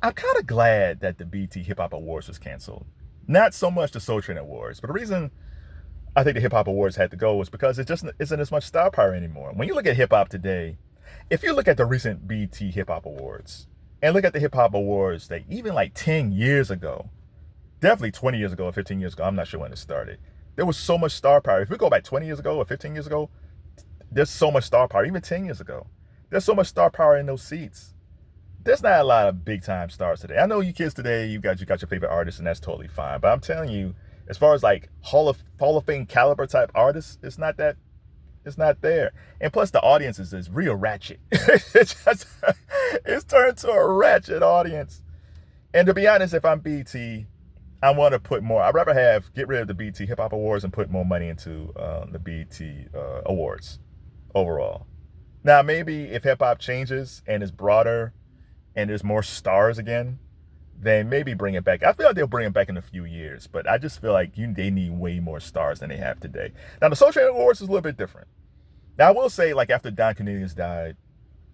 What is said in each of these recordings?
I'm kind of glad that the BT Hip Hop Awards was canceled. Not so much the Soul Train Awards, but the reason I think the Hip Hop Awards had to go was because it just isn't as much star power anymore. When you look at hip hop today, if you look at the recent BT Hip Hop Awards and look at the Hip Hop Awards that even like 10 years ago, definitely 20 years ago or 15 years ago, I'm not sure when it started, there was so much star power. If we go back 20 years ago or 15 years ago, there's so much star power. Even 10 years ago, there's so much star power in those seats. There's not a lot of big time stars today. I know you kids today, you got your favorite artists, and that's totally fine. But I'm telling you, as far as like Hall of Fame caliber type artists, it's not there. And plus, the audience is real ratchet. It's turned to a ratchet audience. And to be honest, if I'm BT, I want to put more. I'd rather get rid of the BT Hip Hop Awards and put more money into the BT Awards overall. Now, maybe if hip hop changes and is broader and there's more stars again, then maybe bring it back. I feel like they'll bring it back in a few years, but I just feel like they need way more stars than they have today. Now, the Soul Train Awards is a little bit different. Now, I will say, like after Don Cornelius died,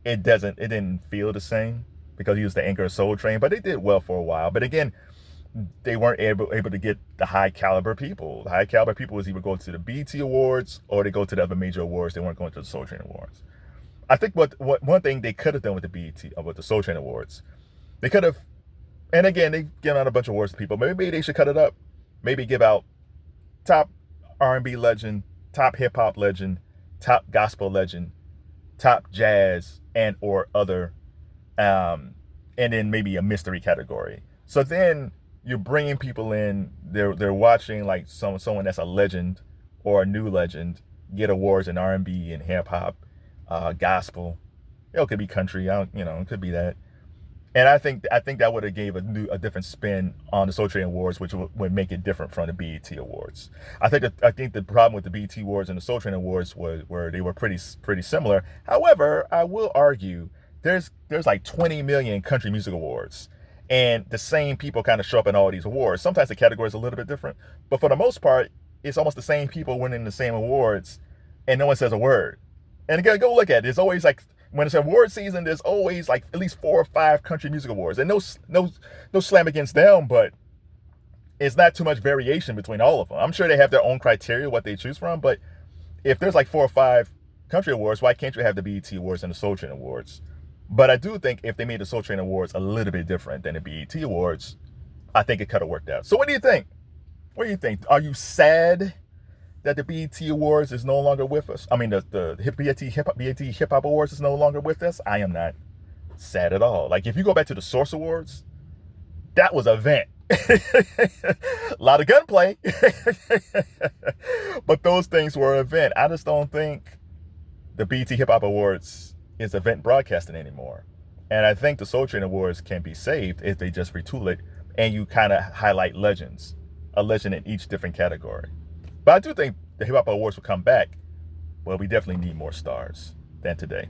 it didn't feel the same because he was the anchor of Soul Train, but they did well for a while. But again, they weren't able to get the high caliber people. The high caliber people was either go to the BT Awards or they go to the other major awards. They weren't going to the Soul Train Awards. I think what one thing they could have done with the BET with the Soul Train Awards, they could have, and again they give out a bunch of awards to people. Maybe they should cut it up. Maybe give out top R&B legend, top hip hop legend, top gospel legend, top jazz and or other, and then maybe a mystery category. So then you're bringing people in. They're watching like someone that's a legend or a new legend get awards in R&B and hip hop. Gospel, it could be country. It could be that. And I think that would have gave a different spin on the Soul Train Awards, which would make it different from the BET Awards. I think the problem with the BET Awards and the Soul Train Awards was where they were pretty similar. However, I will argue there's like 20 million country music awards, and the same people kind of show up in all these awards. Sometimes the category is a little bit different, but for the most part, it's almost the same people winning the same awards, and no one says a word. And again, go look at it. There's always like when it's award season, there's always like at least 4 or 5 country music awards, and no slam against them, but it's not too much variation between all of them. I'm sure they have their own criteria what they choose from, but if there's like 4 or 5 country awards, why can't you have the BET Awards and the Soul Train Awards? But I do think if they made the Soul Train Awards a little bit different than the BET Awards, I think it could have worked out. So what do you think? What do you think? Are you sad that the BET Awards is no longer with us? I mean, the BET Hip Hop Awards is no longer with us. I am not sad at all. Like if you go back to the Source Awards, that was an event. A lot of gunplay, but those things were an event. I just don't think the BET Hip Hop Awards is event broadcasting anymore. And I think the Soul Train Awards can be saved if they just retool it and you kind of highlight legends, a legend in each different category. But I do think the Hip Hop Awards will come back, but we definitely need more stars than today.